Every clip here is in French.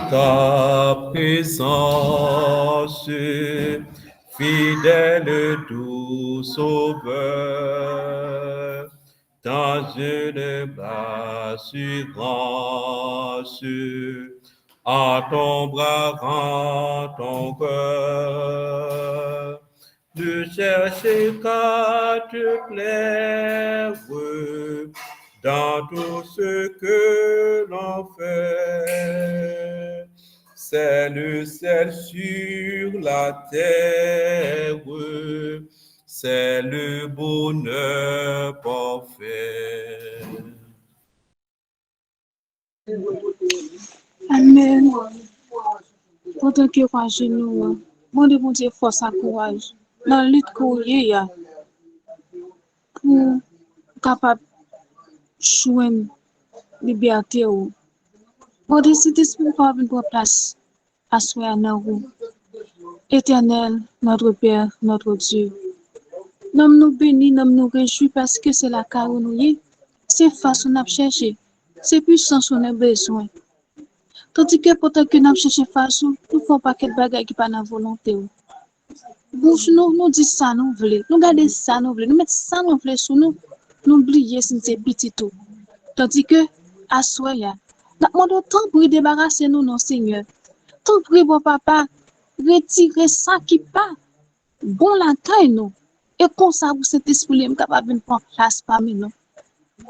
Ta présence, fidèle doux sauveur, dans une assurance, à ton bras rend ton cœur, ne chercher qu'à te plaire dans tout ce que l'on fait. C'est le ciel sur la terre, c'est le bonheur parfait. Amen. Pendant que courage nous, bon Dieu force à courage. Dans la lutte courir pour capable joindre liberté ou. Bon Dieu, c'est esprit pas une place à soi dans vous. Éternel, notre Père, notre Dieu. Nomme nous bénis, nomme nous réjouis parce que c'est la car où nous y. C'est face on a cherché. C'est puissance on a besoin. Tandis que pendant que nous cherchons face, nous faisons pas quelque bagaille qui pas dans volonté. Bouche nous dit ça nous voulons. Nous garder ça nous voulons. Nous mettre ça nous voulons sur nous. Nous oublier si c'est petit tout. Tandis que à soi ya. Nous demandons tant pour débarrasser nous non Seigneur. Tant pour bon papa retirer ça qui pas bon la caille nous. Et comme ça vous cet esprit est capable de prendre place parmi nous.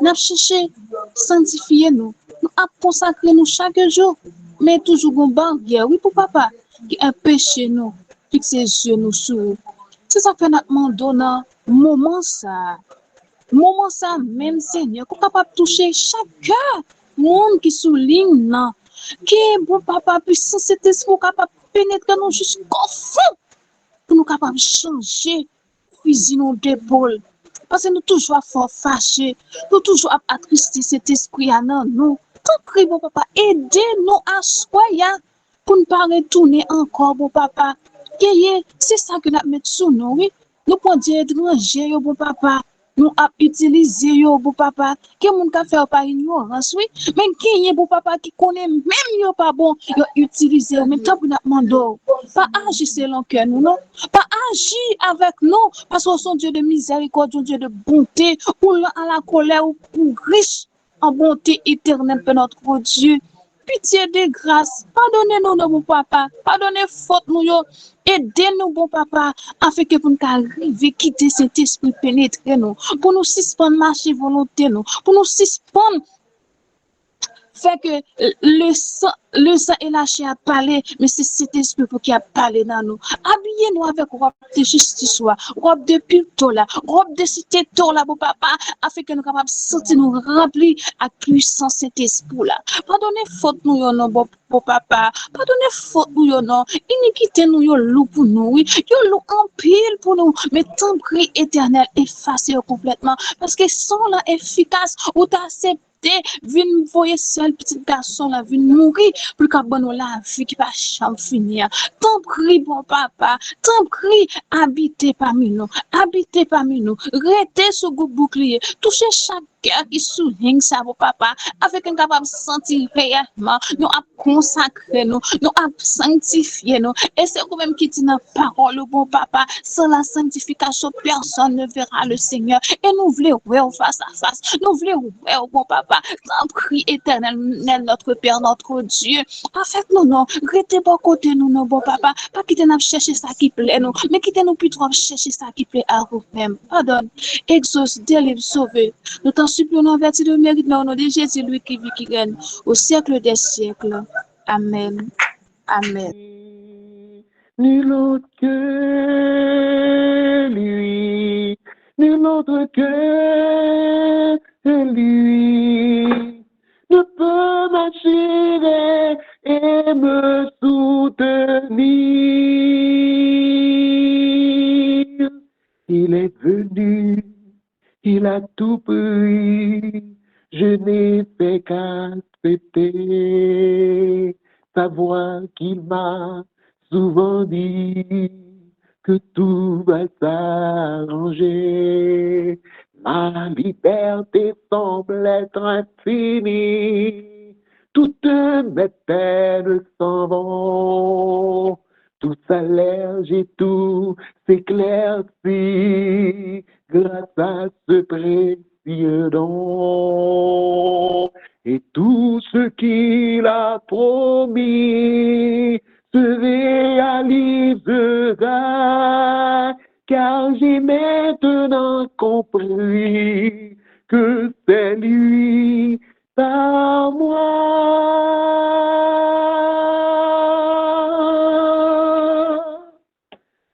Nous chercher sanctifier nous. Nous consacrer nous chaque jour. Mais toujours une barrière, oui, pour papa, qui empêche nous, fixer les yeux nous sur. C'est ça que nous demandons moment ça, même Seigneur, pour capable toucher chaque monde qui souligne, qui est bon papa, puissant cet esprit capable de pénétrer nous jusqu'au fond, pour nous capable de changer, fusil nos épaules. Parce que nous toujours fort fâchés, nous toujours attristés cet esprit à nous. Tant pis, bon papa, aidez-nous à soyer pour ne pas retourner encore, bon papa. C'est ça que nous mettons sous nous, oui. Nous pouvons dire étranger, bon papa. Nous avons utilisé, bon papa. Qui moun ka fait par ignorance, oui. Mais qui est bon papa qui connaît même yo pas bon, yo utiliser, même temps pour nous demander. Pas agir selon cœur nous, non. Pas agir avec nous, parce que son Dieu de miséricorde, un Dieu de bonté, ou à la colère, ou pour riche en bonté éternelle, Père notre Dieu. Pitié de grâce, pardonnez-nous, mon papa, pardonnez faute nous, aidez-nous, bon papa, afin que pour nous arriver, quitter cet esprit pénétrer nous, pour nous suspendre marcher volonté nous, pour nous suspendre fait que le sang est lâché à parler, mais c'est cet esprit qui a parlé dans nous. Habillez-nous avec robe de justice, robe de pulto, robe de cité, là, mon papa, afin que nous capables de sentir nous remplir à puissance cet esprit-là. Pardonnez faute nous, non, bon papa. Pardonnez faute nous, non. Iniquité nous, loup pour nous, oui. Loup en pile pour nous. Mais tant pris éternel, effacez complètement. Parce que sans la efficace, ou t'acceptes vin voyer seul petit garçon là vin mourir pour qu'a bon la vie qui pas jamais finir. Tant prie bon papa, tant prie habitez parmi nous, restez sous groupe bouclier, touchez chaque cœur qui souligne ça bon papa avec un capable sentir réellement nous a consacrer nous a sanctifier nous et c'est quand même qui dit dans parole bon papa sans la sanctification personne ne verra le Seigneur et nous voulons voir face à face, nous voulons voir bon papa. Tant prie éternel, notre Père, notre Dieu. Avec nous, non. Restez bon côté nous, non, bon papa. Pas quitter nous chercher ça qui plaît, nous. Mais quitter nous plutôt chercher ça qui plaît à vous-même. Pardonne. Exauce, délivre, sauve. Nous t'en supplions en vertu de mérite, non, au nom de Jésus, lui qui vit, qui règne au siècle des siècles. Amen. Amen. Nul autre que lui. Nul autre que lui ne peut m'attirer et me soutenir. Il est venu, il a tout pris, je n'ai fait qu'accepter sa voix qu'il m'a souvent dit que tout va s'arranger. Ma liberté semble être infinie. toutes mes peines s'en vont, tout s'allège et tout s'éclaircit grâce à ce précieux don. Et tout ce qu'il a promis se réalisera, car j'ai maintenant compris que c'est lui par moi.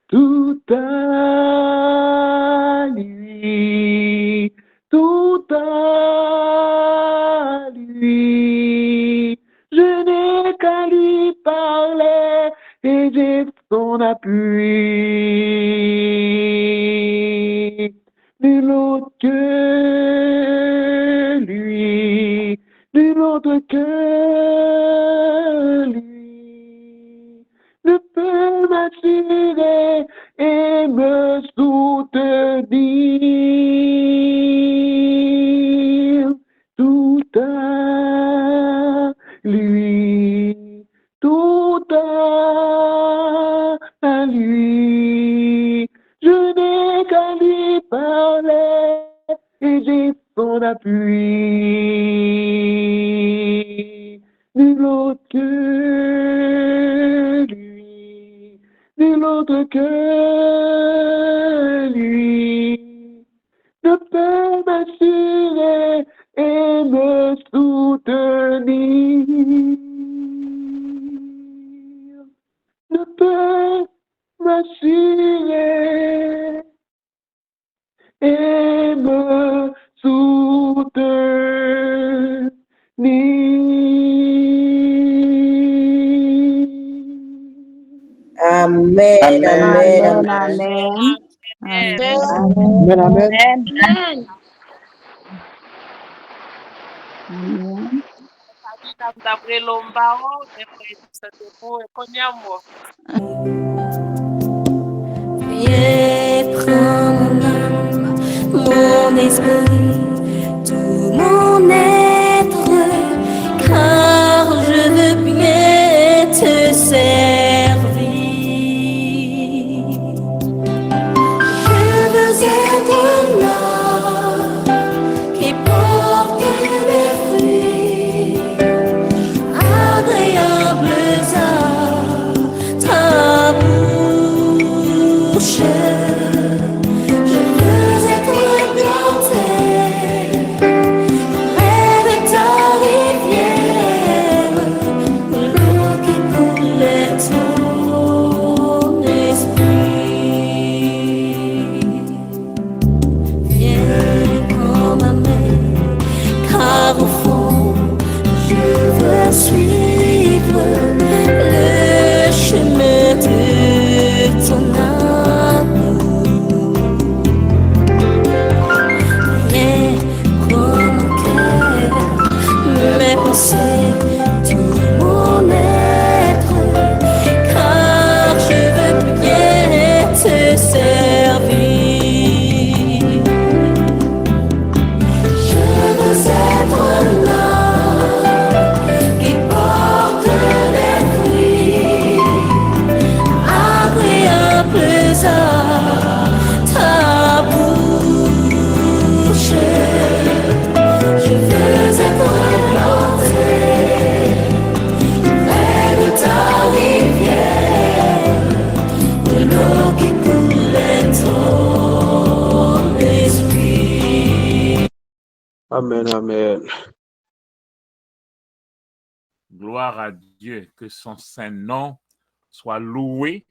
Tout à lui, tout à lui. Je n'ai qu'à lui parler et j'ai son appui. Nul autre que lui, nul autre que lui ne peut m'attirer et me soutenir. Tout à lui, tout à lui. Je n'ai qu'à lui parler et j'ai son appui. Nul autre que lui, nul autre que lui ne peut m'assurer et me soutenir, ne peut m'assurer et me soutenir. Amen. Amen. Amen. Amen. Amen. Amen. Amen. Amen. Amen. D'après l'ombao, c'était pour Konyamo. Viens prendre mon âme, mon esprit, tout mon être, car je veux bien te servir. Je veux être l'homme qui porte les fruits agréables à ta bouche. Je veux être planté près de ta rivière, l'eau qui coule ton esprit. Viens comme ma main, car au fond, je veux suivre le chemin de ton amour. Viens comme mon cœur, mes pensées, tout mon être, car je veux bien te servir. Je veux être l'homme qui porte les fruits agréables à ta bouche. Je veux être planté près de ta rivière, de l'eau qui coule ton esprit. Amen, amen. Gloire à Dieu, que son saint nom soit loué,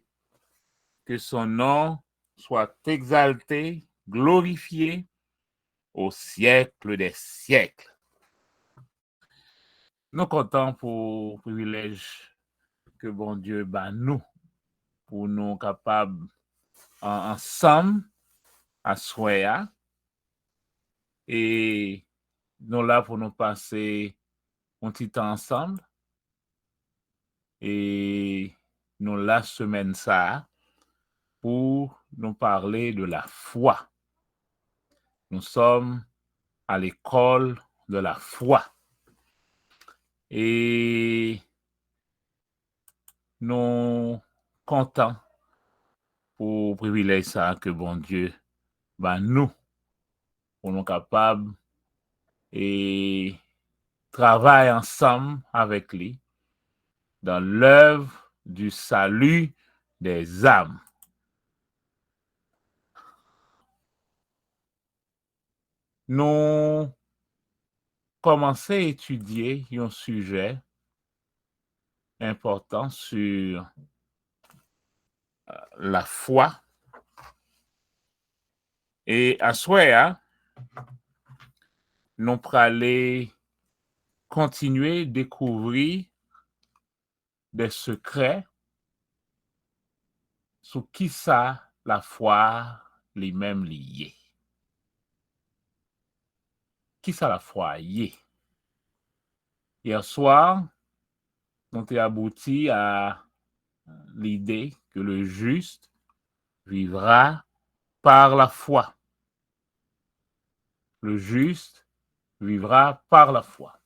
que son nom soit exalté, glorifié au siècle des siècles. Nous comptons pour le privilège que bon Dieu bat nous, pour nous capables ensemble à soya et nous là pour nous passer un petit temps ensemble et nous la semaine ça pour nous parler de la foi. Nous sommes à l'école de la foi. Et nous contents pour privilège ça que bon Dieu, nous, pour nous capables et travailler ensemble avec lui dans l'œuvre du salut des âmes. Nous commençons à étudier un sujet important sur la foi. Et à soi, nous allons continuer à découvrir des secrets sur qui ça la foi les mêmes liés. Qui ça la foi liée? Hier soir, nous avons abouti à l'idée que le juste vivra par la foi. Le juste vivra par la foi.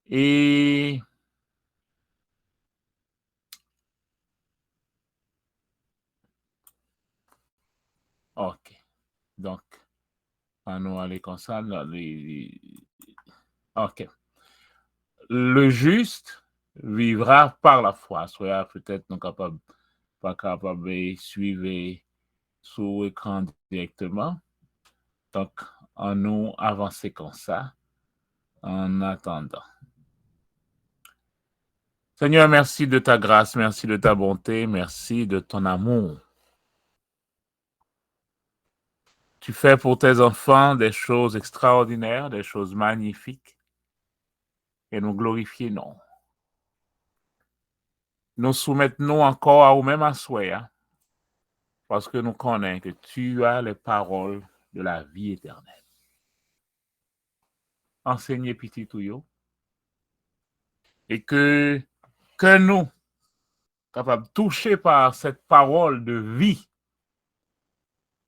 Et OK. Donc, on va aller comme ça. OK. Le juste vivra par la foi. Soit peut-être nous pas capable de suivre sur l'écran directement. Donc, on nous avancer comme ça en attendant. Seigneur, merci de ta grâce, merci de ta bonté, merci de ton amour. Tu fais pour tes enfants des choses extraordinaires, des choses magnifiques, et nous glorifions. Nous soumettons encore à vous-même à soi, parce que nous connaissons que tu as les paroles de la vie éternelle. Enseignez petit tout, et que nous, capables de toucher par cette parole de vie,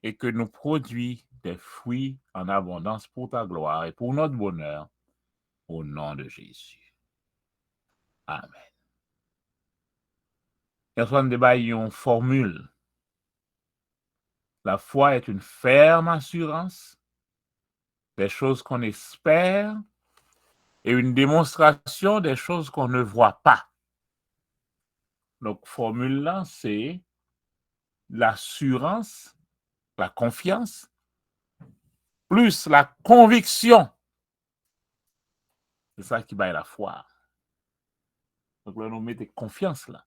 et que nous produisons des fruits en abondance pour ta gloire et pour notre bonheur, au nom de Jésus. Amen. Personne ne débat une formule. La foi est une ferme assurance des choses qu'on espère et une démonstration des choses qu'on ne voit pas. Donc, formule là, c'est l'assurance, la confiance, plus la conviction. C'est ça qui va la foi. Donc là, nous mettons confiance là.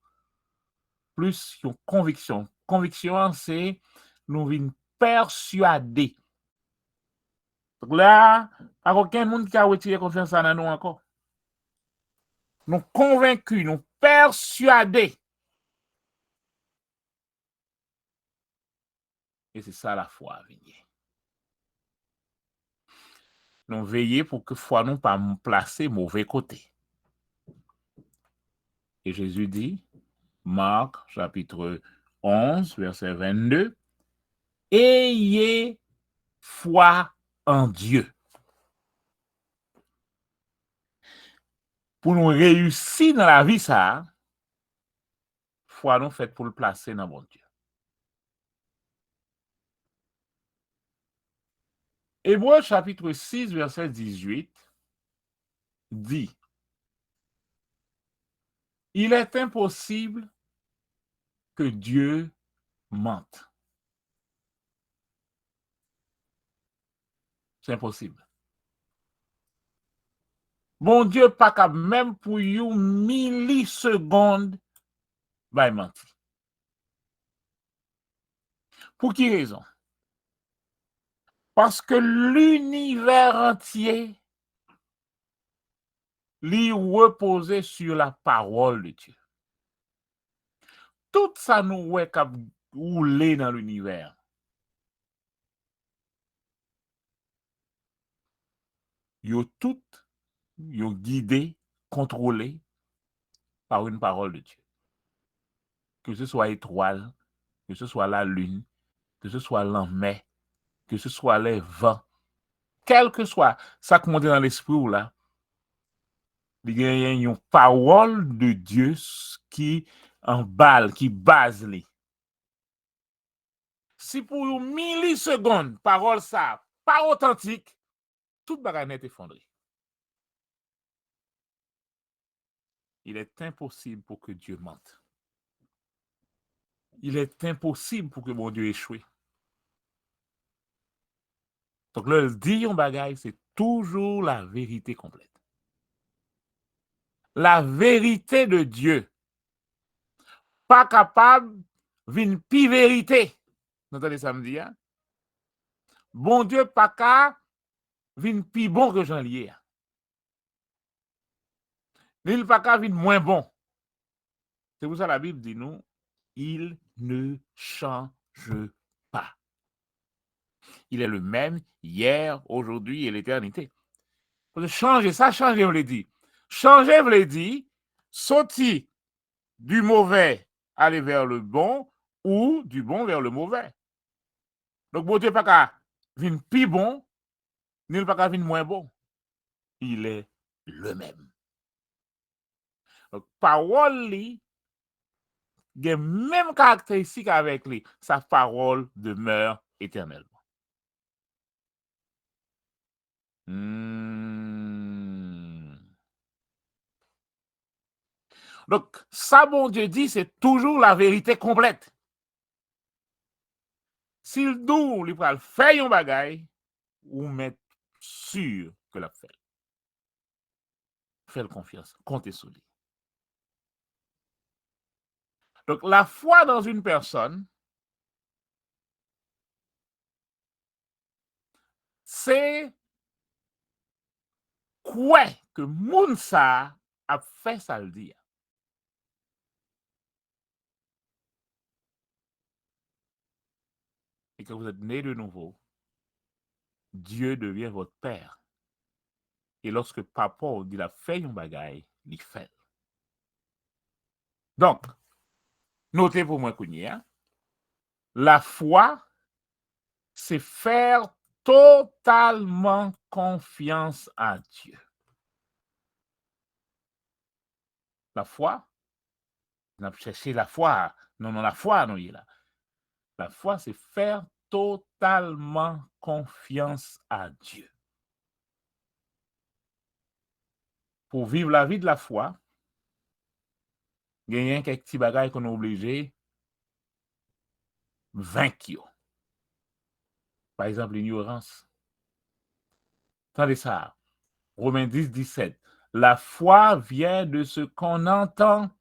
Plus une conviction. Conviction, c'est nous venons persuader. Donc là, il n'y a aucun monde qui a retiré confiance en nous encore. Nous convaincus, nous persuadés. Et c'est ça la foi à venir. Nous veillons pour que la foi nous pas placer mauvais côté. Et Jésus dit, Marc chapitre 11, verset 22, ayez foi en Dieu. Pour nous réussir dans la vie, ça, foi nous fait pour le placer dans bon Dieu. Hébreux chapitre 6, verset 18 dit, il est impossible que Dieu mente. C'est impossible. Bon Dieu, pas capable même pour une milliseconde, va mentir. Pour qui raison? Parce que l'univers entier lui reposait sur la parole de Dieu. Tout ça nous est cap rouler dans l'univers. Yo tout yo guidé, contrôlé par une parole de Dieu. Que ce soit étoile, que ce soit la lune, que ce soit l'an-mai, que ce soit les vents, quel que soit ça qui monte dans l'esprit ou là, Il y a une parole de Dieu qui emballe, qui base les. Si pour une milliseconde, parole ça, pas authentique, toute bagarre est effondrée. Il est impossible pour que Dieu mente. Il est impossible pour que mon Dieu échoue. Donc, le dire un bagaille, c'est toujours la vérité complète. La vérité de Dieu. Pas capable d'une pire vérité. Vous entendez ça me dire? Hein? Bon Dieu, pas capable d'une pire bon que Jean-Lié. Il pas capable d'une moins bon. C'est pour ça que la Bible dit nous, il ne change pas. Il est le même hier, aujourd'hui et l'éternité. Changer, ça changer, on l'a dit. Changer, on l'a dit, sortir du mauvais, aller vers le bon, ou du bon vers le mauvais. Donc, bon Dieu, pas qu'à venir plus bon, ni pas qu'à venir moins bon. Il est le même. Donc, parole, il y a même caractéristique avec lui. Sa parole demeure éternellement. Donc, ça, bon Dieu dit, c'est toujours la vérité complète. S'il nous, il va faire un bagay, ou mettre sûr que l'a fait. Faites confiance, comptez sur lui. Donc, la foi dans une personne, c'est quoi que Mounsa a fait ça le dire. Et que vous êtes né de nouveau, Dieu devient votre père. Et lorsque papa dit la fait un bagay, il fait. Donc, notez pour moi, Kounia, la foi, c'est faire totalement confiance à Dieu. La foi, on a cherché la foi. Non, la foi, non, il est là. La foi, c'est faire totalement confiance à Dieu. Pour vivre la vie de la foi, il y a quelques petits bagages qu'on est obligé de vaincre. Par exemple, l'ignorance. Attendez ça. Romains 10, 17. La foi vient de ce qu'on entend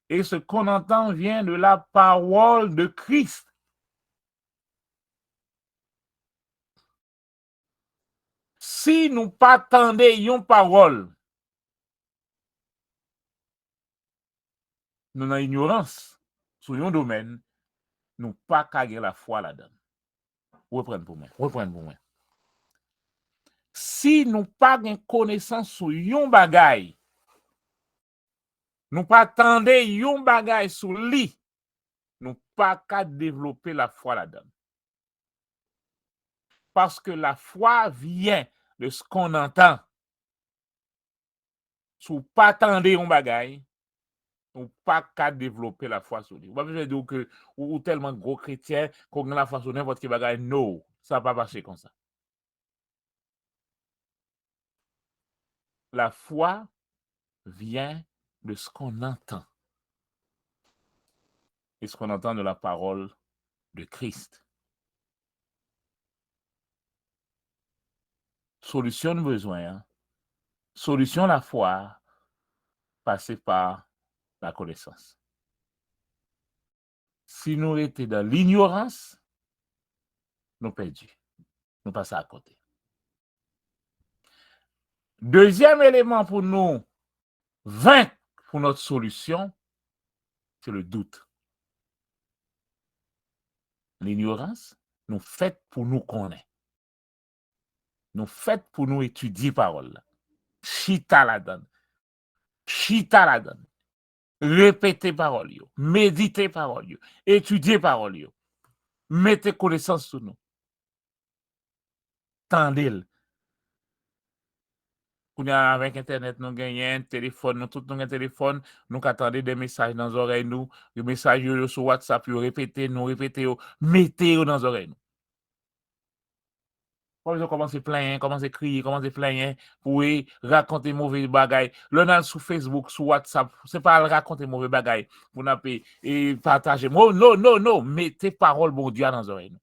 et ce qu'on entend vient de la parole de Christ. Si nous pas attendions parole, nous avons ignorance sur un domaine, nous pas qu'à la foi là-dedans. Reprendre pour moi. Si nous pas de connaissance sur un bagay, nous pas attendre un bagay sur lui, nous pas qu'à développer la foi là-dedans. Parce que la foi vient de ce qu'on entend. Si vous pas attendre un bagay, nous pas qu'à développer la foi sur lui. Vous ne dire que ou tellement gros chrétien qu'on a la foi sur n'importe quel bagay. Non, ça va pas passer comme ça. La foi vient de ce qu'on entend. Et ce qu'on entend de la parole de Christ. Solution de besoin. Hein? Solution la foi, passer par la connaissance. Si nous étions dans l'ignorance, nous perdus. Nous passons à côté. Deuxième élément pour nous vaincre pour notre solution, c'est le doute. L'ignorance, nous fait pour nous connaître. Nous fait pour nous étudier parole. Chita la donne. Répétez parole. Méditez parole. Étudiez parole. Mettez connaissance sur nous. Tendez-le. Avec Internet, nous gagnons un téléphone, nous tout nous un téléphone, nous attendons des messages dans les oreilles, nous, des messages sur WhatsApp, nous répétez, mettez dans les oreilles. Quand ils commencent à plaindre, commencent à crier, commencent à plaindre, pour raconter mauvais bagailles. Le sur Facebook, sur WhatsApp, c'est pas raconter mauvais bagailles. Vous n'avez et partager. Non, non, non, mettez parole bon Dieu dans les oreilles.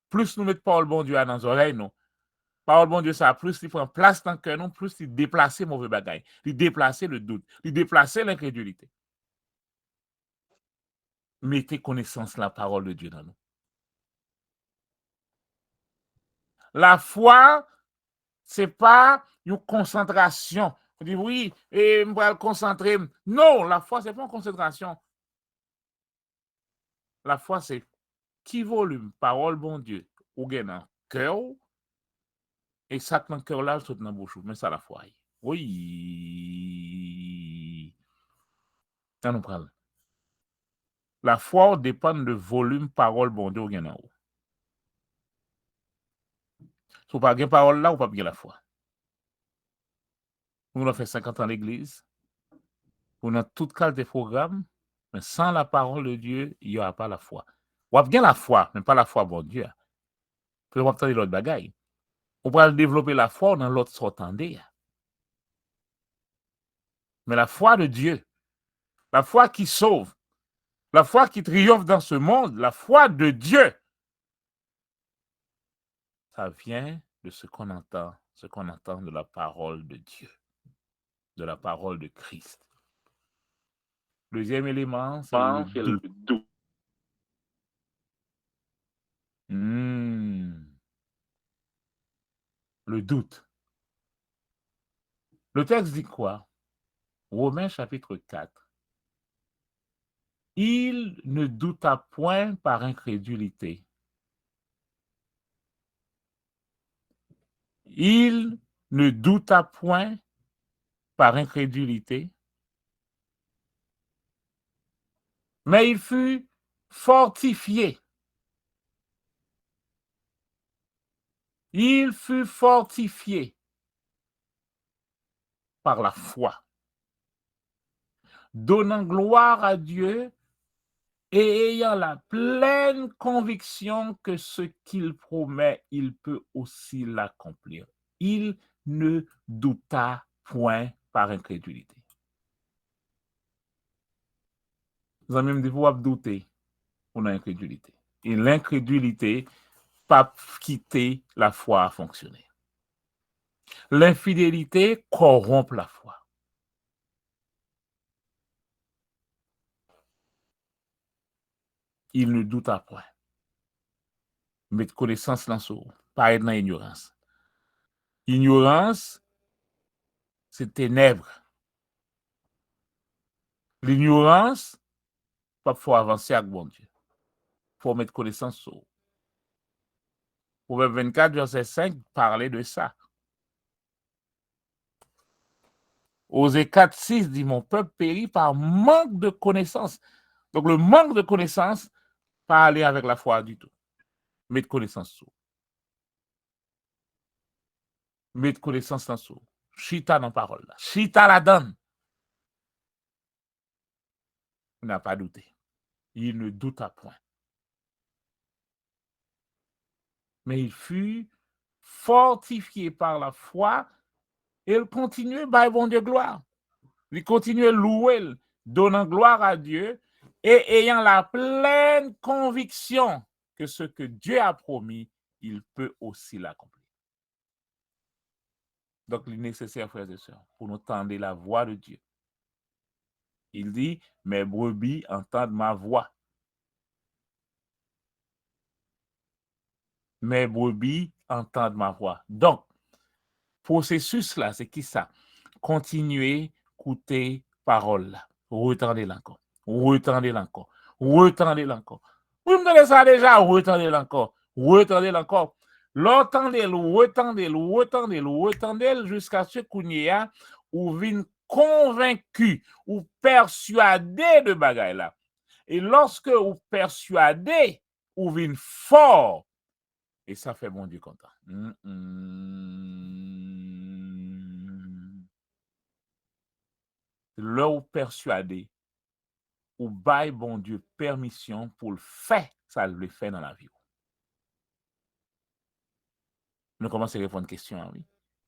Plus nous mettons parole bon Dieu dans les oreilles, nous. Parole bon Dieu, ça, plus il prend place dans le cœur, non, plus il déplace mauvais bagailles, il déplace le doute, il déplace l'incrédulité. Mettez connaissance la parole de Dieu dans nous. La foi, c'est pas une concentration. On dit oui, et je vais me concentrer. Non, la foi, c'est pas une concentration. La foi, c'est qui volume, parole bon Dieu, ou gain dans le cœur, et ça dans le cœur là, tout dans la bouche. Mais ça, la foi. Oui. Ça nous parle. La foi dépend de volume parole bon Dieu ou gain en haut. Si vous n'avez pas de parole là, vous n'avez pas la foi. Vous avez fait 50 ans l'église, vous avez toute qualité de programme, mais sans la parole de Dieu, il n'y aura pas la foi. Vous avez bien la foi, mais pas la foi bon Dieu. Vous pouvez obtenir l'autre bagaille. Vous pouvez développer la foi dans l'autre s'entendez. Mais la foi de Dieu, la foi qui sauve, la foi qui triomphe dans ce monde, la foi de Dieu, ça vient de ce qu'on entend de la parole de Dieu, de la parole de Christ. Deuxième élément, c'est le doute. Le doute. Le texte dit quoi? Romains chapitre 4. Il ne douta point par incrédulité. Il ne douta point par incrédulité, mais il fut fortifié. Il fut fortifié par la foi, donnant gloire à Dieu et ayant la pleine conviction que ce qu'il promet, il peut aussi l'accomplir. Il ne douta point par incrédulité. Vous avez même dit, vous avez douté pour l'incrédulité. Et l'incrédulité, pas quitter la foi à fonctionner. L'infidélité corrompt la foi. Il ne douta point. Mettre connaissance dans ce pas être dans l'ignorance. Ignorance, c'est ténèbres. L'ignorance, pas faut avancer avec bon Dieu. Il faut mettre connaissance sur. Proverbe 24, verset 5, parlait de ça. Osée 4, 6 dit, mon peuple périt par manque de connaissance. Donc le manque de connaissance, pas aller avec la foi du tout. Mettre connaissance sur. Mettre connaissance dans ça. Chita dans la parole là. Chita la donne. Il n'a pas douté. Il ne douta point. Mais il fut fortifié par la foi et il continuait par bon Dieu gloire. Il continuait louer, donnant gloire à Dieu et ayant la pleine conviction que ce que Dieu a promis, il peut aussi l'accomplir. Donc, il est nécessaire, frères et sœurs, pour nous tendre la voix de Dieu. Il dit, mes brebis entendent ma voix. Mes brebis entendent ma voix. Donc, processus là, c'est qui ça? Continuez, écouter parole là. Retendez-la encore. Retendez-la encore. Retendez-la encore. Vous me donnez ça déjà, retendez-la encore. Retendez-la encore. L'entendez-le, retendez-le, retendez-le, retendez-le jusqu'à ce qu'on y a ou vin convaincu ou persuadé de bagaille là. Et lorsque vous persuadez ou vin fort, et ça fait bon Dieu content. Là où persuadé, ou bail bon Dieu permission pour le faire, ça le fait dans la vie. Nous commençons à répondre à une question, oui.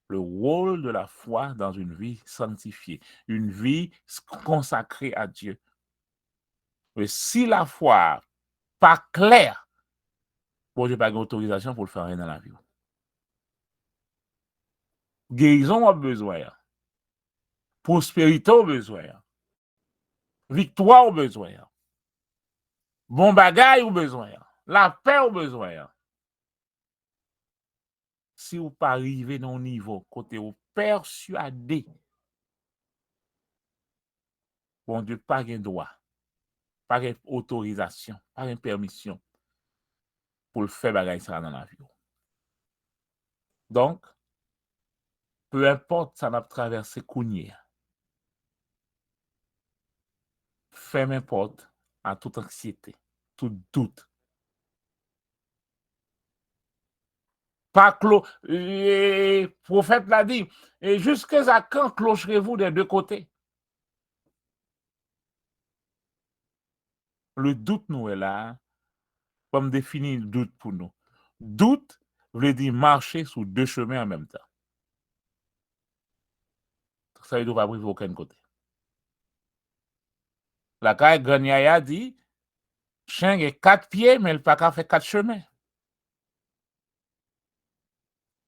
Le rôle de la foi dans une vie sanctifiée, une vie consacrée à Dieu. Mais si la foi pas claire, bon Dieu n'a pas d'autorisation pour le faire rien dans la vie. Guérison a besoin. Prospérité a besoin. Victoire a besoin. Bon bagage a besoin. La paix a besoin. Si vous pas arrivé dans un niveau côté vous persuadé, bon Dieu pas de droit, pas d'autorisation, pas de permission pour le faire bagage ça dans la vie. Donc, peu importe ça n'a traversé Kounier, fermez porte à toute anxiété, tout doute. Pas le prophète l'a dit, et jusqu'à quand clocherez-vous des deux côtés? Le doute nous est là, comme définir le doute pour nous. Doute veut dire marcher sur deux chemins en même temps. Ça ne doit pas priver aucun côté. La caille Ganyaya dit, chien a 4 pieds, mais il n'a pas qu'à faire 4 chemins.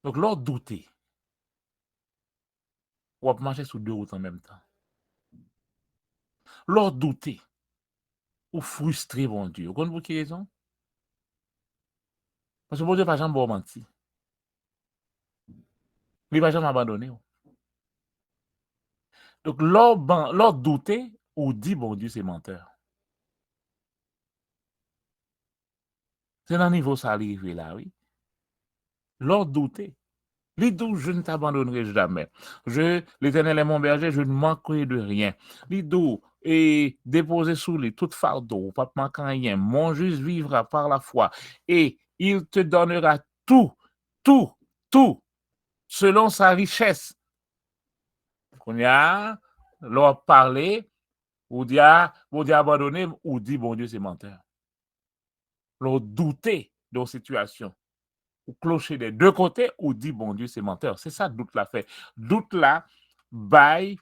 Donc, l'autre douter, on va marcher sur 2 routes en même temps. L'autre douter, ou frustré, bon Dieu. Vous comprenez pour quelle raison? Parce que bon Dieu n'a pas jamais menti. Il n'a pas jamais abandonné. Donc, l'autre douter, ou dit, bon Dieu, c'est menteur. C'est dans le niveau ça arrive là, oui. L'autre douter. Les 12, je ne t'abandonnerai jamais. L'Éternel est mon berger, je ne manquerai de rien. Les 12, et déposer sous lui toute fardeau, pas manquer rien. Mon juste vivra par la foi. Et il te donnera tout, selon sa richesse. Qu'on y a, leur parler, ou dit abandonner, ou dit bon Dieu, c'est menteur. Leur douter de la situation. Ou clocher des deux côtés, ou dit bon Dieu, c'est menteur. C'est ça, doute là fait. Doute là, bail,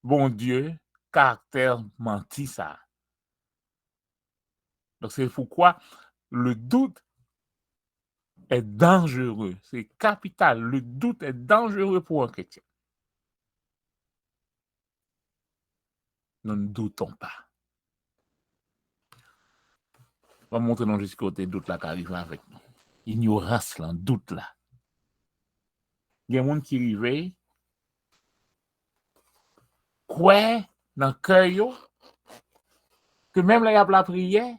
bon Dieu, caractère menti ça. Donc c'est pourquoi le doute est dangereux. C'est capital. Le doute est dangereux pour un chrétien. Nous ne doutons pas. On va montrer dans jusqu'au côté doute là qui arrive avec nous. Ignorance là, doute là. Il y a des gens qui arrivent, quoi dans le cœur, que même là, il y a la prière,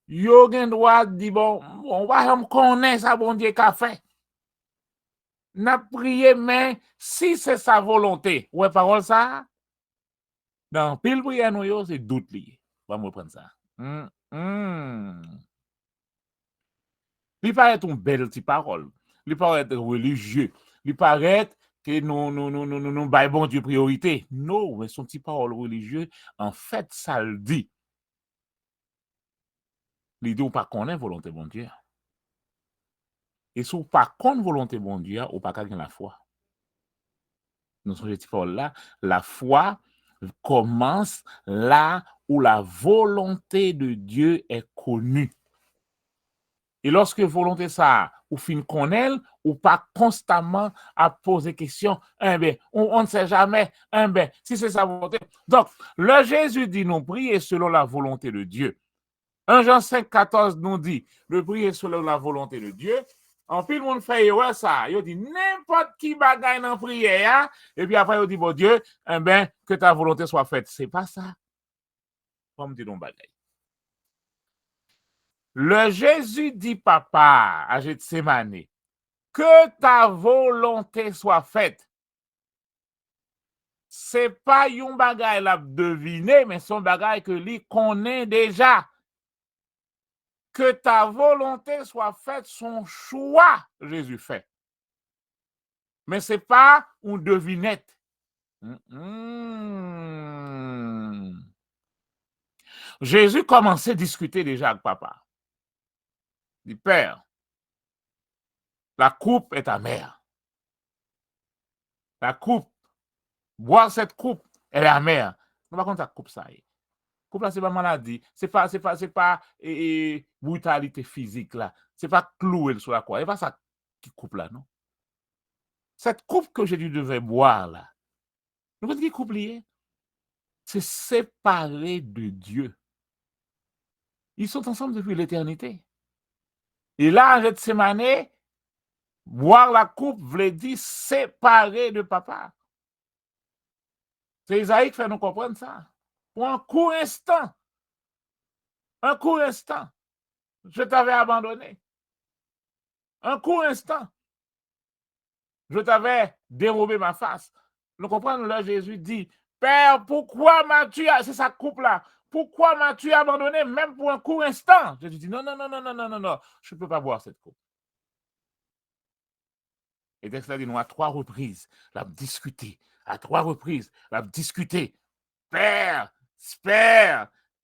yo gen droit di bon, on va me connaître ça bon Dieu qu'a fait. N'a prié mais si c'est sa volonté. Ouais parole ça. Dans pile prière nous yo c'est doute lié. On va me prendre ça. Il paraît une belle petite parole. Il paraît être religieux. Il paraît que nous bail bon Dieu priorité. Non, mais son petit parole religieux en fait ça le dit. L'idée ou pas connaître volonté bon Dieu. Et si vous pas connaître volonté bon Dieu, ou pas gagner la foi. Nous sommes dit là, la foi commence là où la volonté de Dieu est connue. Et lorsque volonté ça, ou fin connaît, ou pas constamment à poser questions, on ne sait jamais, si c'est sa volonté. Donc, le Jésus dit nous prier selon la volonté de Dieu. 1 Jean 5, 14 nous dit, de prier selon la volonté de Dieu. En pile, monde fait ça. Il dit n'importe qui bagaille dans prière, et puis après, il dit, bon Dieu, que ta volonté soit faite. C'est pas ça. Comme dit non bagaille. Le Jésus dit, papa, à Gethsémane, que ta volonté soit faite. C'est pas yon bagaille la deviner, mais son bagaille que lui connaît déjà. que ta volonté soit faite, son choix, Jésus fait. Mais ce n'est pas une devinette. Jésus commençait à discuter déjà avec papa. Il dit, Père, la coupe est amère. La coupe, boire cette coupe, elle est amère. Non, par contre, la coupe, ça y est. Coupe là, c'est pas maladie, c'est pas brutalité physique là, c'est pas clouer sur la croix, c'est pas ça qui coupe là, non. Cette coupe que Jésus devait boire là, vous voyez qui coupe lié, c'est séparé de Dieu. Ils sont ensemble depuis l'éternité. Et là, en Gethsémane, boire la coupe voulait dire séparé de papa. C'est Isaïe qui fait nous comprendre ça. Pour un court instant, je t'avais abandonné. Un court instant, je t'avais dérobé ma face. Nous comprenons là, Jésus dit, Père, pourquoi m'as-tu, c'est sa coupe là, pourquoi m'as-tu abandonné même pour un court instant? Jésus dit, non, je ne peux pas boire cette coupe. Et texte là dit, nous à 3 reprises, l'a discuté, Père,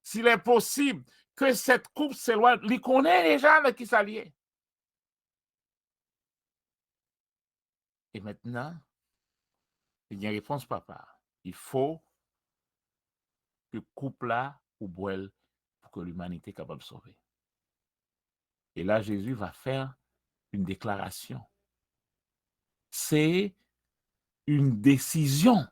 s'il est possible que cette coupe s'éloigne, il connaît déjà de qui s'allier. Et maintenant, il y a une réponse, papa. Il faut que couple là ou boile pour que l'humanité soit capable de sauver. Et là, Jésus va faire une déclaration. C'est une décision.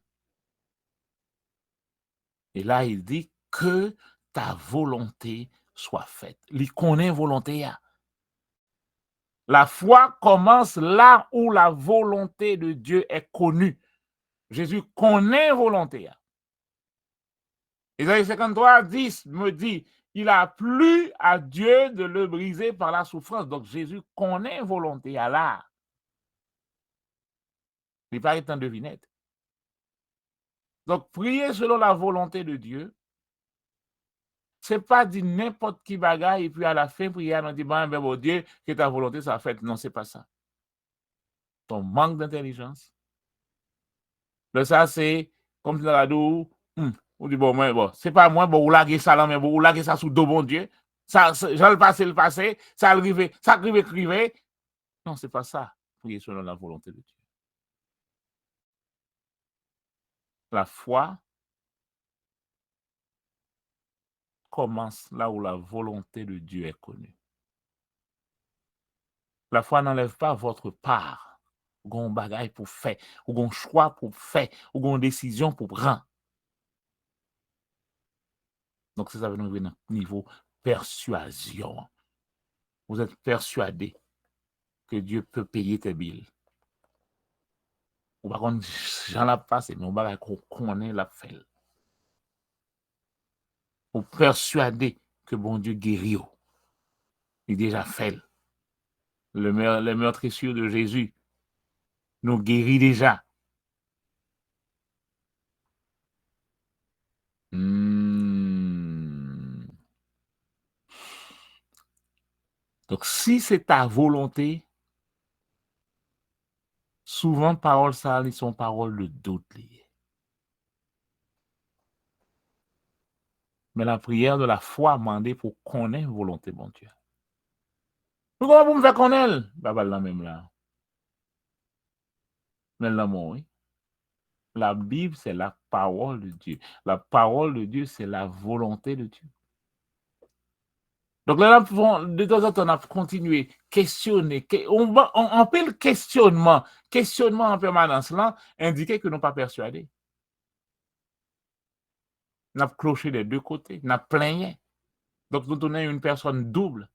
Et là, il dit que ta volonté soit faite. Il connaît volonté. La foi commence là où la volonté de Dieu est connue. Jésus connaît volonté. Isaïe 53, 10 me dit, il a plu à Dieu de le briser par la souffrance. Donc Jésus connaît volonté à là. Il n'est pas étant devinette. Donc prier selon la volonté de Dieu, ce n'est pas dire n'importe qui bagaille et puis à la fin, prier, on dit, bon Dieu, que ta volonté soit faite. Non, ce n'est pas ça. Ton manque d'intelligence. Le ça, c'est comme si on a dit, on dit, bon, c'est pas moi, bon, ou laguer ça là, mais bon, ou laguer ça sous dos, bon Dieu. Ça, j'ai le passé, ça arrive. Non, c'est pas ça. Prier selon la volonté de Dieu. La foi commence là où la volonté de Dieu est connue. La foi n'enlève pas votre part. Ou un bagage pour faire, ou un choix pour faire, ou une décision pour prendre. Donc, ça veut nous venir au niveau persuasion. Vous êtes persuadé que Dieu peut payer tes billes. Ou par contre, j'en ai passé, mais on va connaît la fait. Ou persuadé que bon Dieu guérit. Il déjà fait. Le meurtrissure de Jésus nous guérit déjà. Donc, si c'est ta volonté, souvent, paroles ça, ils sont paroles de doute. Mais la prière de la foi demandée pour connaître la volonté de bon Dieu. Comment vous me faire connaître? Bah, là même là. Mais là, oui. La Bible, c'est la parole de Dieu. La parole de Dieu, c'est la volonté de Dieu. Donc là, de temps en temps, on a continué, questionner. On peut le questionnement en permanence là, indiquer que nous ne sommes pas persuadés. On a cloché des deux côtés, on a plaigné. Donc nous avons une personne double.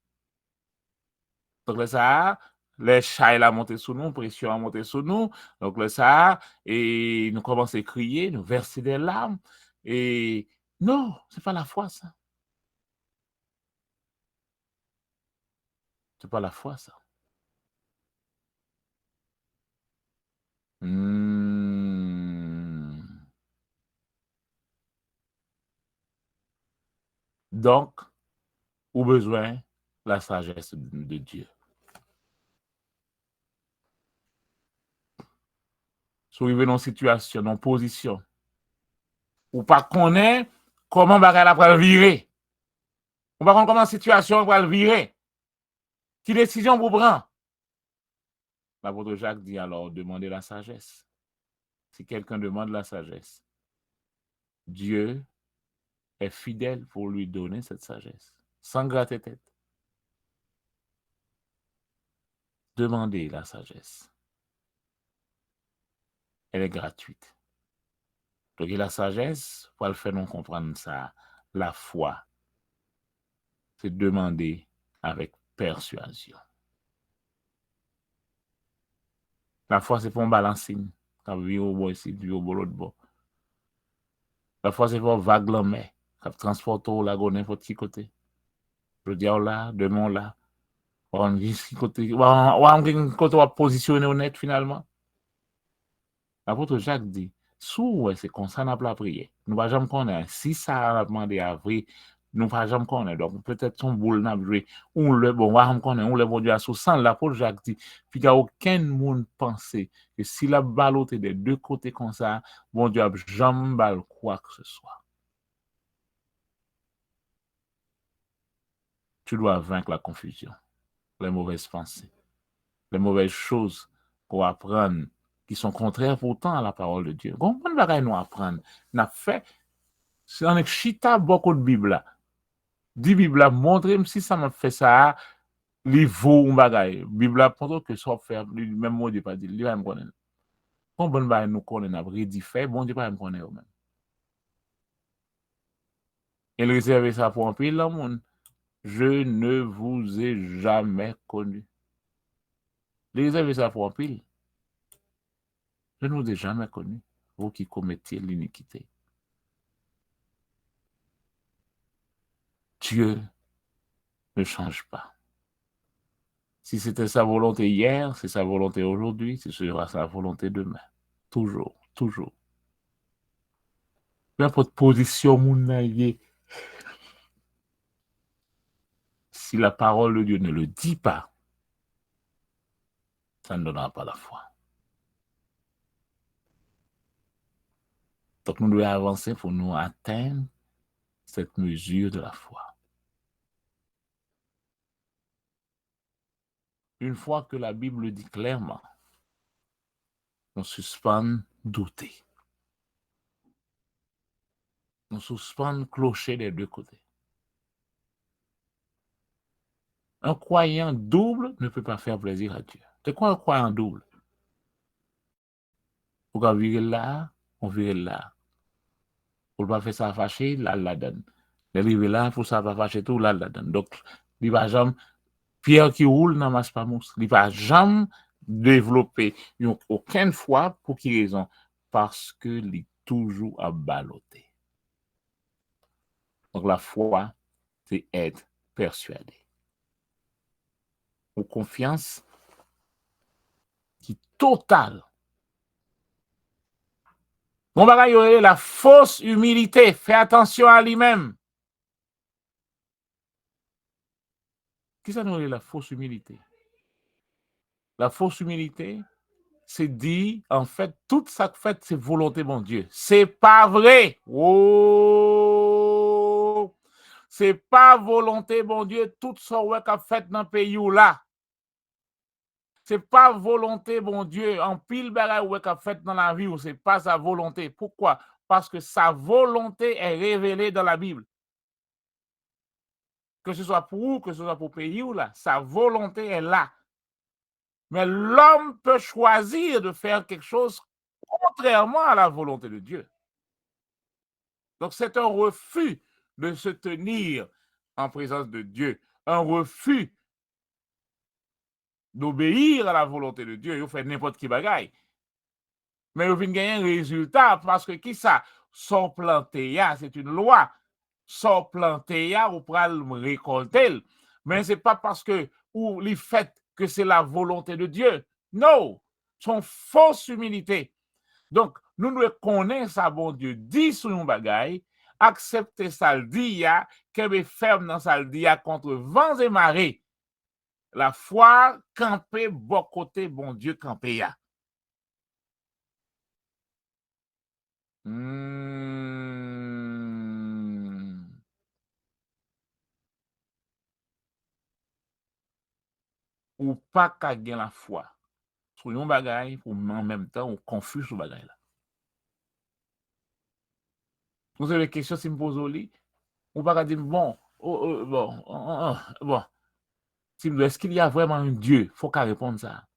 Donc là, ça, les chats a monté sur nous, pression a monté sur nous. Donc là, ça, et nous commençons à crier, nous verser des larmes. Et non, ce n'est pas la foi, ça. Ce n'est pas la foi, ça. Donc, au besoin, la sagesse de Dieu. Si vous dans une situation, dans une position, ou pas connaître comment bagay la pral virer, ou pas connaître comment la situation va virer, qui décision vous prend. L'apôtre Jacques dit alors, demandez la sagesse. Si quelqu'un demande la sagesse, Dieu est fidèle pour lui donner cette sagesse, sans gratter tête. Demandez la sagesse. Elle est gratuite. Donc, la sagesse, pour le faire nous comprendre ça, la foi, c'est demander avec persuasion. La foi, c'est pour un balancing. Quand vous au bout ici, vous au l'autre bord. La foi, c'est pour vague la mer. Quand vous transportez au lago n'importe qui côté. Je dis là, demain là. On dit côté, on côté positionner honnête finalement. L'apôtre Jacques dit, sous c'est comme ça n'a pas prié. Nous ne pouvons jamais connaître. Si ça a demandé à vrai, nous ne pouvons jamais connaître. Donc peut-être son boule n'a joué. On le bon, on connaît, on le bon Dieu à sous sans. L'apôtre Jacques dit, puis il n'y a aucun monde pensé que si la balle des deux côtés comme ça, bon Dieu a jamais balle quoi que ce soit. Tu dois vaincre la confusion, les mauvaises pensées, les mauvaises choses qu'on apprend qui sont contraires pourtant à la parole de Dieu. Comment bagaille nous apprendre? N'a fait, c'est un chita beaucoup de Bible là. Dit Bible là, montrez-moi si ça m'a fait ça, li vaut un bagaille. Bible là, pendant que ça faire, même moi, je pas dit, il va me connaître. Quand bon bagaille nous connaît, n'a rien fait, bon Dieu pas me connaître même. Il réserve ça pour un pile dans le monde. Je ne vous ai jamais connu. Il réserve ça pour un pile. Je ne vous ai jamais connu, vous qui commettiez l'iniquité. Dieu ne change pas. Si c'était sa volonté hier, c'est sa volonté aujourd'hui, ce sera sa volonté demain. Toujours, toujours. Peu importe position, si la parole de Dieu ne le dit pas, ça ne donnera pas la foi. Donc nous devons avancer pour nous atteindre cette mesure de la foi. Une fois que la Bible dit clairement, on suspend douter. On suspend clocher des deux côtés. Un croyant double ne peut pas faire plaisir à Dieu. C'est quoi un croyant double? Pour qu'on virer là, on vire là. Pour ne pas faire ça fâcher, là, la donne. L'arriver là, pour ça pas fâcher tout, là, la donne. Donc, il va jamais, pierre qui roule dans masse pas mousse. Il va jamais développer aucune foi. Pour quelle raison? Parce que il est toujours à balloter. Donc, la foi, c'est être persuadé. Ou confiance qui est totale. Mon bagage, il y a la fausse humilité. Fais attention à lui-même. Qui ça nous est la fausse humilité? La fausse humilité, c'est dit, en fait, tout ça que fait, c'est volonté, mon Dieu. C'est pas vrai. Oh! C'est pas volonté, mon Dieu, tout ça qu'a fait dans le pays où là. C'est pas volonté, mon Dieu, en pile bagaille qu'a fait dans la vie où c'est pas sa volonté. Pourquoi? Parce que sa volonté est révélée dans la Bible. Que ce soit pour vous, que ce soit pour le pays où là, sa volonté est là. Mais l'homme peut choisir de faire quelque chose contrairement à la volonté de Dieu. Donc c'est un refus de se tenir en présence de Dieu, un refus d'obéir à la volonté de Dieu. Il fait n'importe qui bagaille. Mais il vient gagner un résultat parce que qui ça? Son planté, c'est une loi. Son planté, ou pral récolter. Mais c'est pas parce que ou les fait que c'est la volonté de Dieu. Non, son fausse humilité. Donc, nous devons connaître ça, bon Dieu, dit sur nos bagailles, accepter ça le dit, qu'elle ferme dans ça le dit contre vents et marées. La foi camper bon côté, bon Dieu camper ya. Ou pas qu'à gagner la foi. Sur yon bagay, ou en même temps, on confus sur bagay là. Vous avez des questions si me pose au lit, ou pas qu'à dire, bon, bon, est-ce qu'il y a vraiment un Dieu? Faut qu'à répondre ça.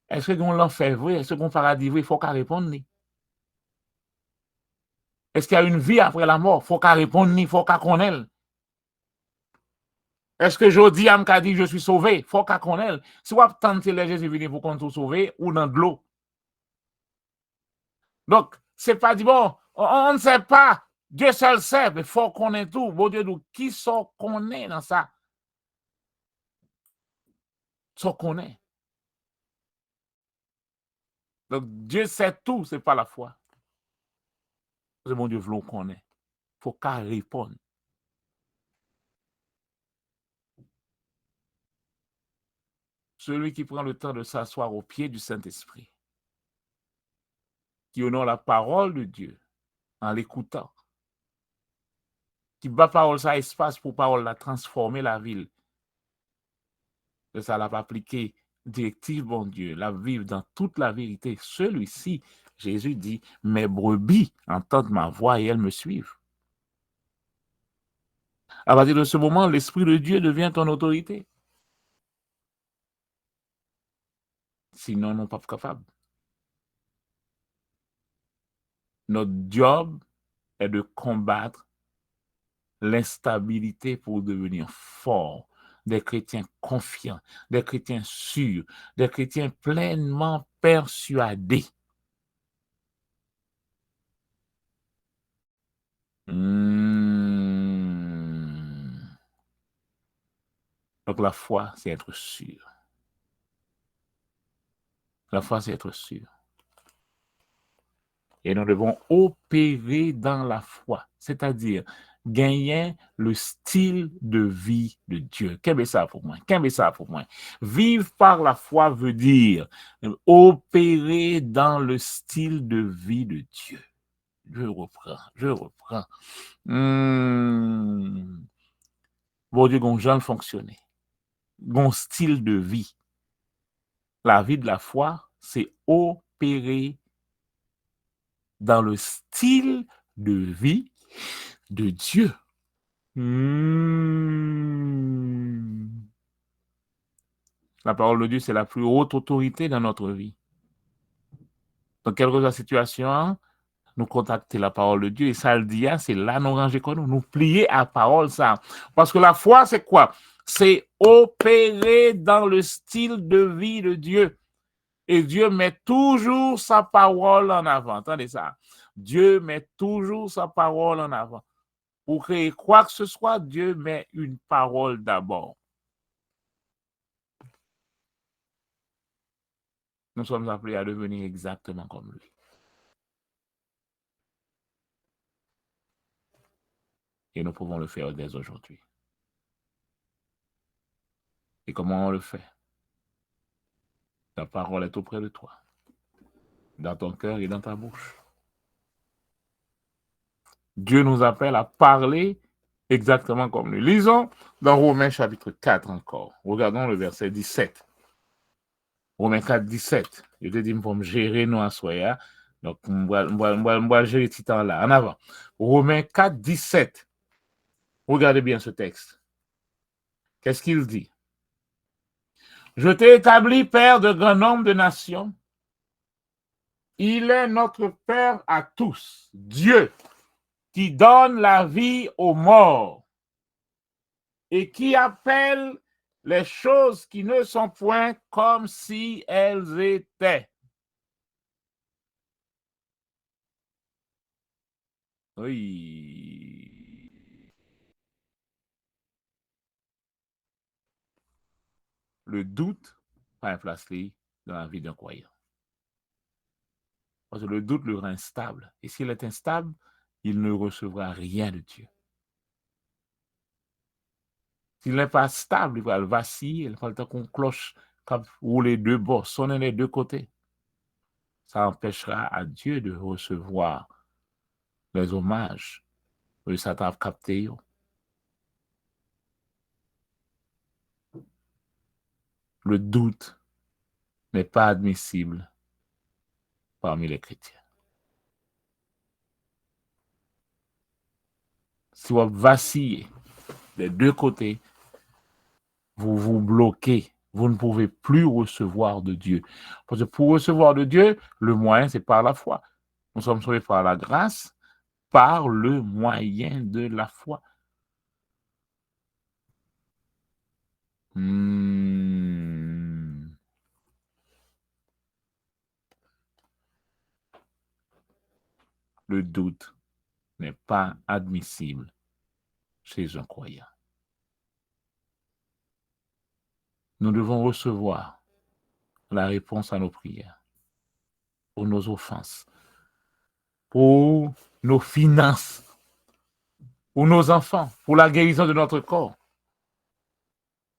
Est-ce qu'on l'enfer vrai? Est-ce qu'on paradis vrai? Faut qu'à répondre ni. Est-ce qu'il y a une vie après la mort? Faut qu'à répondre ni, faut qu'à connaître. Est-ce que je dis à me dit je suis sauvé? Faut qu'à connaître. Si vous tentez les Jésus venir pour qu'on soit sauvé ou dans de l'eau. Donc, c'est pas dit bon, on ne sait pas. Dieu seul sait, mais il faut qu'on ait tout. Bon Dieu, qui sont qu'on est dans ça? Sont qu'on est. Donc, Dieu sait tout, c'est pas la foi. C'est mon Dieu, veut qu'on est. Il faut qu'à répondre. Celui qui prend le temps de s'asseoir au pied du Saint-Esprit, qui honore la parole de Dieu en l'écoutant, qui bat parole ça espace pour parole la transformer la ville. De ça l'a pas appliqué directive, bon Dieu, la vivre dans toute la vérité. Celui-ci, Jésus dit, mes brebis entendent ma voix et elles me suivent. À partir de ce moment, l'Esprit de Dieu devient ton autorité. Sinon, non pas capable. Notre job est de combattre l'instabilité pour devenir fort, des chrétiens confiants, des chrétiens sûrs, des chrétiens pleinement persuadés. Donc la foi, c'est être sûr. La foi, c'est être sûr. Et nous devons opérer dans la foi, c'est-à-dire gagner le style de vie de Dieu. Qu'est-ce que ça pour moi? Qu'est-ce que ça pour moi? Vivre par la foi veut dire opérer dans le style de vie de Dieu. Je reprends. Bon Dieu, gon Jean fonctionner. Gon style de vie. La vie de la foi, c'est opérer dans le style de vie de Dieu. La parole de Dieu, c'est la plus haute autorité dans notre vie. Dans quelle que soit la situation, nous contacter la parole de Dieu et ça le dit, c'est là nous ranger comme nous plier à la parole ça. Parce que la foi, c'est quoi? C'est opérer dans le style de vie de Dieu. Et Dieu met toujours sa parole en avant. Attendez ça. Dieu met toujours sa parole en avant. Pour créer quoi que ce soit, Dieu met une parole d'abord. Nous sommes appelés à devenir exactement comme lui. Et nous pouvons le faire dès aujourd'hui. Et comment on le fait? Ta parole est auprès de toi, dans ton cœur et dans ta bouche. Dieu nous appelle à parler exactement comme lui. Lisons dans Romains chapitre 4 encore. Regardons le verset 17. Romains 4, 17. Je te dis, pour me gérer nous à soya. Donc, on va gérer ce temps-là. En avant. Romains 4, 17. Regardez bien ce texte. Qu'est-ce qu'il dit? Je t'ai établi père de grand nombre de nations. Il est notre Père à tous, Dieu, qui donne la vie aux morts et qui appelle les choses qui ne sont point comme si elles étaient. Oui. Le doute pas place dans la vie d'un croyant. Parce que le doute le rend instable. Et s'il est instable, il ne recevra rien de Dieu. S'il n'est pas stable, il va vaciller, il va le temps qu'on cloche ou les deux bords, sonner les deux côtés. Ça empêchera à Dieu de recevoir les hommages que Satan a captés. Le doute n'est pas admissible parmi les chrétiens. Si vous vacillez des deux côtés, vous vous bloquez. Vous ne pouvez plus recevoir de Dieu. Parce que pour recevoir de Dieu, le moyen, c'est par la foi. Nous sommes sauvés par la grâce, par le moyen de la foi. Le doute n'est pas admissible chez un croyant. Nous devons recevoir la réponse à nos prières, pour nos offenses, pour nos finances, pour nos enfants, pour la guérison de notre corps.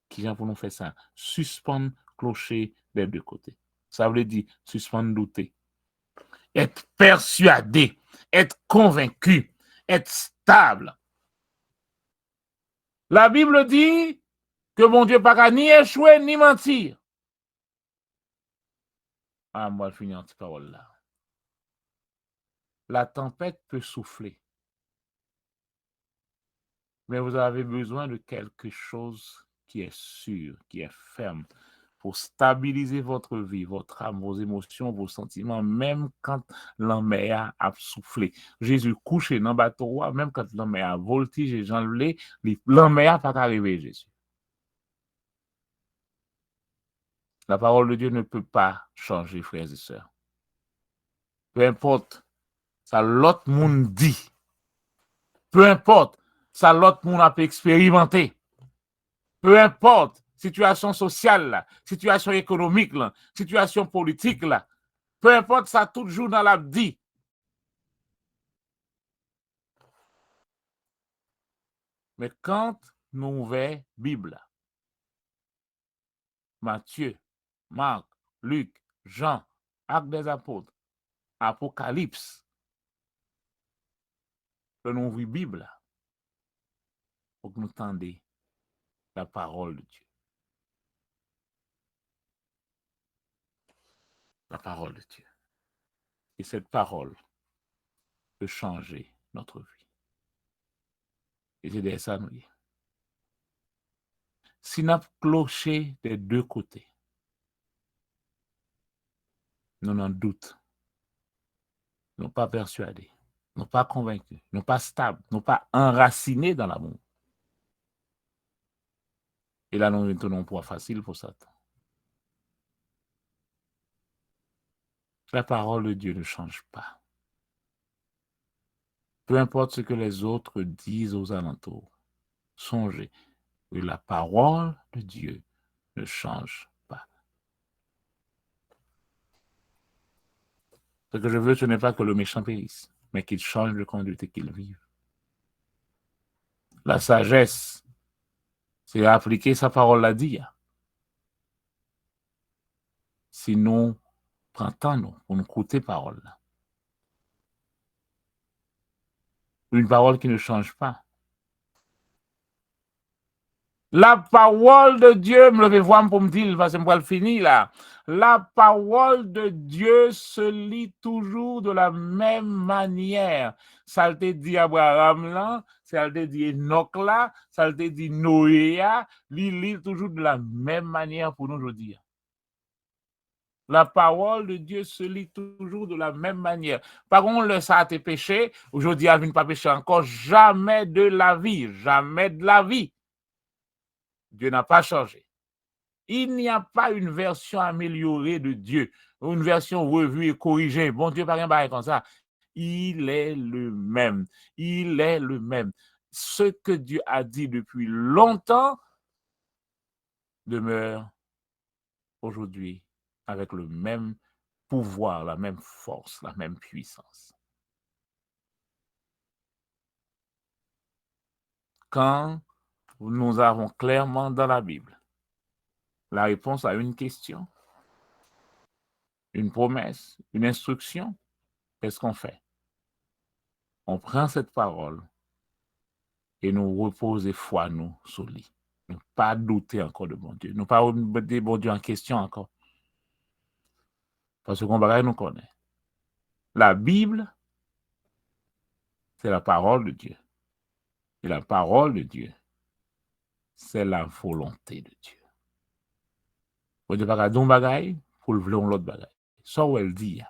Qui vient pour nous faire ça? Suspendre clocher des deux côtés. Ça veut dire suspendre douter. Être persuadé, être convaincu, être stable. La Bible dit que mon Dieu pas ni échouer ni mentir. Ah, moi, je finis en cette parole là. La tempête peut souffler. Mais vous avez besoin de quelque chose qui est sûr, qui est ferme, pour stabiliser votre vie, votre âme, vos émotions, vos sentiments, même quand la mer a soufflé. Jésus couché dans le bateau, même quand la mer a voltigé et j'enlevais, la mer n'a pas arrivé, Jésus. La parole de Dieu ne peut pas changer, frères et sœurs. Peu importe ça l'autre monde dit, peu importe ça l'autre monde a expérimenté, peu importe situation sociale, là, situation économique, là, situation politique, là, peu importe ça tout jour dans la dit. Mais quand nous ouvrons Bible, Matthieu, Marc, Luc, Jean, Actes des Apôtres, Apocalypse, que nous ouvrons Bible, pour que nous entendions la parole de Dieu. La parole de Dieu. Et cette parole peut changer notre vie. Et c'est de ça nous dit. Si nous avons cloché des deux côtés, nous n'en doute, nous pas persuadés, nous pas convaincus, nous pas stables, nous pas enracinés dans l'amour. Et là, nous ne tenons pas facile pour Satan. La parole de Dieu ne change pas. Peu importe ce que les autres disent aux alentours, songez que la parole de Dieu ne change pas. Ce que je veux, ce n'est pas que le méchant périsse, mais qu'il change de conduite et qu'il vive. La sagesse, c'est appliquer sa parole à dire. Sinon, prenons pour nous écouter parole. Une parole qui ne change pas. La parole de Dieu, me levez voir pour me dire, parce que je vais le finir là. La parole de Dieu se lit toujours de la même manière. Ça le dit Abraham là, ça le dit Enoch là, ça le dit Noé là, il lit toujours de la même manière pour nous aujourd'hui. La parole de Dieu se lit toujours de la même manière. Par contre, ça a été péché, aujourd'hui, elle ne vient pas pécher encore, jamais de la vie, jamais de la vie. Dieu n'a pas changé. Il n'y a pas une version améliorée de Dieu, une version revue et corrigée. Bon Dieu, pas rien pareil comme ça. Il est le même. Il est le même. Ce que Dieu a dit depuis longtemps demeure aujourd'hui avec le même pouvoir, la même force, la même puissance. quand nous avons clairement dans la Bible la réponse à une question, une promesse, une instruction, qu'est-ce qu'on fait? On prend cette parole et nous reposer foi nous sur lui. Ne pas douter encore de bon Dieu. Ne pas mettre bon Dieu en question encore. Parce qu'on va nous connaît. La Bible, c'est la parole de Dieu. Et la parole de Dieu, c'est la volonté de Dieu. Bon Dieu pas don bagaille pour le vouloir l'autre bagaille. Ça où elle dit,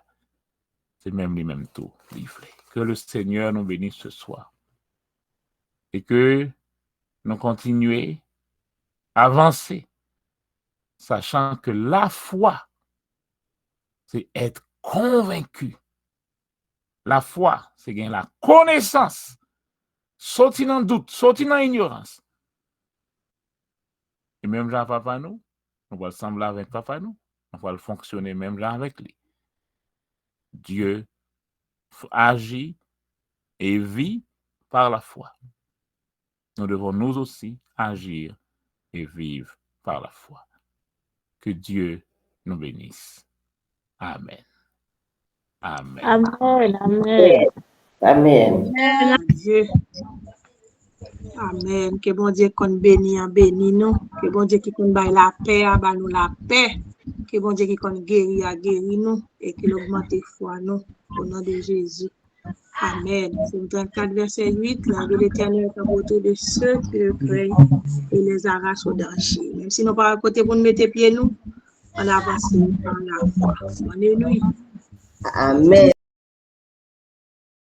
c'est même les mêmes tout. Que le Seigneur nous bénisse ce soir. Et que nous continuons à avancer, sachant que la foi, c'est être convaincu. La foi, c'est gagner la connaissance. Sortir dans le doute, sortir dans l'ignorance. Et même là, papa nous va sembler avec papa nous, on va le fonctionner même là avec lui. Dieu agit et vit par la foi. Nous devons nous aussi agir et vivre par la foi. Que Dieu nous bénisse. Amen. Amen. Amen. Amen. Amen. Dieu. Amen. Que bon Dieu qu'on bénit nous. Que bon Dieu qui qu'on baille la paix, à nous la paix. Que bon Dieu qui qu'on guérit nous et qu'il augmente foi nous au nom de Jésus. Amen. C'est 34 verset 8. La vie de l'Éternel est autour de ceux qui le craignent et les arrache au danger. Même si nous pas à côté pour nous mettre pieds nous, on avance par la foi. Alléluia. Amen.